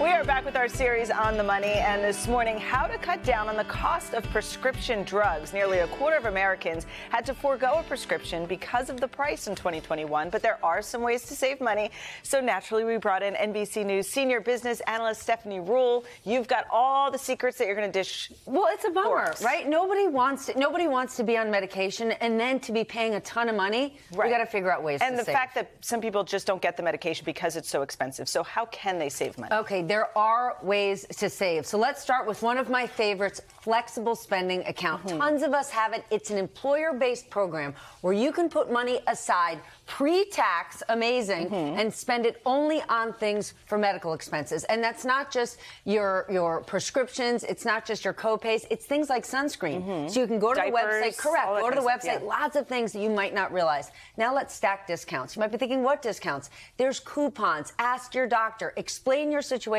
We are back with our series On the Money, and this morning, how to cut down on the cost of prescription drugs. Nearly a quarter of Americans had to forego a prescription because of the price in 2021, but there are some ways to save money. So naturally, we brought in NBC News senior business analyst Stephanie Ruhle. You've got all the secrets that you're going to dish. Well, it's a bummer, right? Nobody wants to be on medication and then to be paying a ton of money. Right. We got to figure out ways to save. And the fact that some people just don't get the medication because it's so expensive. So how can they save money? Okay, there are ways to save. So let's start with one of my favorites, flexible spending account. Tons of us have it. It's an employer-based program where you can put money aside pre-tax, amazing, and spend it only on things for medical expenses. And that's not just your prescriptions. It's not just your co-pays. It's things like sunscreen. So you can go to Diapers, the website. Correct. Go to the website. Yeah. Lots of things that you might not realize. Now let's stack discounts. You might be thinking, what discounts? There's coupons. Ask your doctor. Explain your situation.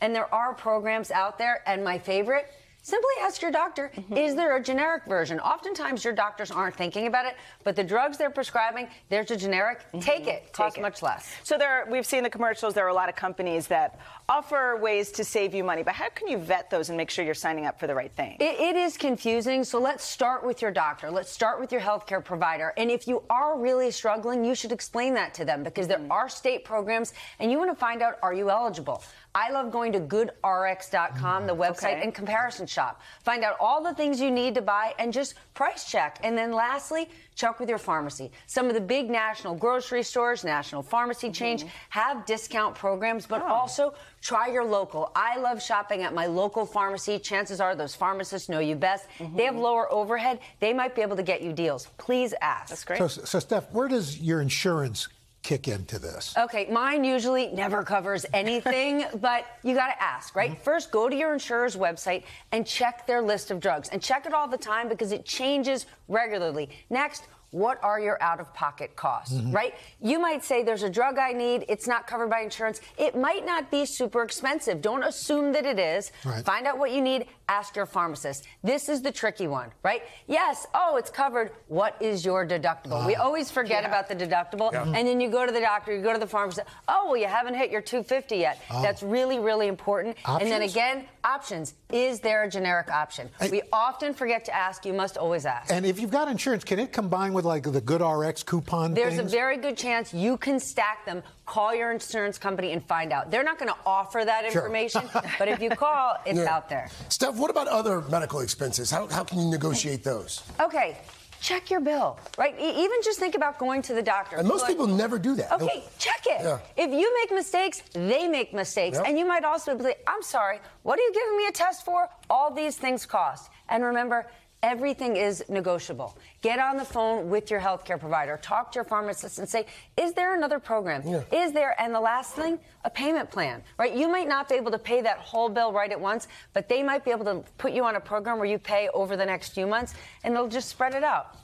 And there are programs out there. And my favorite, simply ask your doctor, is there a generic version? Oftentimes, your doctors aren't thinking about it, but the drugs they're prescribing, there's a generic. Take it. Costs much less. So we've seen the commercials. There are a lot of companies that offer ways to save you money, but how can you vet those and make sure you're signing up for the right thing? It is confusing, so let's start with your doctor. Let's start with your healthcare provider. And if you are really struggling, you should explain that to them because there are state programs, and you want to find out, are you eligible? I love going to goodrx.com, the website, and comparison shop. Find out all the things you need to buy and just price check. And then lastly, check with your pharmacy. Some of the big national grocery stores, national pharmacy chains have discount programs, but also try your local. I love shopping at my local pharmacy. Chances are those pharmacists know you best. They have lower overhead. They might be able to get you deals. Please ask. That's great. So Steph, where does your insurance kick into this? Okay, mine usually never covers anything, but you got to ask, right? First, go to your insurer's website and check their list of drugs. And check it all the time because it changes regularly. Next, what are your out-of-pocket costs, right? You might say there's a drug I need. It's not covered by insurance. It might not be super expensive. Don't assume that it is. Right. Find out what you need. Ask your pharmacist. This is the tricky one, right? Yes, it's covered. What is your deductible? We always forget about the deductible. And then you go to the doctor, you go to the pharmacist. Oh, well, you haven't hit your $250 yet. That's really, really important. Options? And then again, options. Is there a generic option? We often forget to ask. You must always ask. And if you've got insurance, can it combine with like the GoodRx coupon There's things? a very good chance you can stack them. Call your insurance company and find out. They're not going to offer that information, but if you call, it's out there. Steph, what about other medical expenses? How can you negotiate those? Okay. Check your bill, right? Even just think about going to the doctor. And most people never do that. Okay, check it. Yeah. If you make mistakes, they make mistakes. And you might also be, I'm sorry, what are you giving me a test for? All these things cost. And remember, everything is negotiable. Get on the phone with your healthcare provider. Talk to your pharmacist and say, is there another program? Is there? And the last thing, a payment plan, right? You might not be able to pay that whole bill right at once, but they might be able to put you on a program where you pay over the next few months, and they'll just spread it out.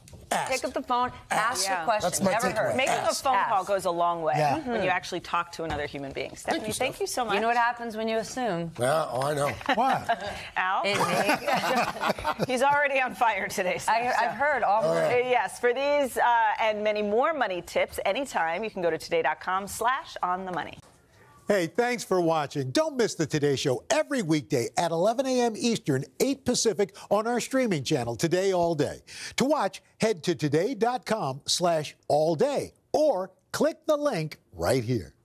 Pick up the phone, ask the question. That's my Never takeaway. hurt. Making a phone call goes a long way when you actually talk to another human being. Stephanie, thank you so much. You know what happens when you assume? Yeah, I know. What? Al? He's already on fire today. I've heard all Yes, for these and many more money tips anytime, you can go to today.com/onthemoney. Hey, thanks for watching. Don't miss the Today Show every weekday at 11 a.m. Eastern, 8 Pacific on our streaming channel, Today All Day. To watch, head to today.com/allday or click the link right here.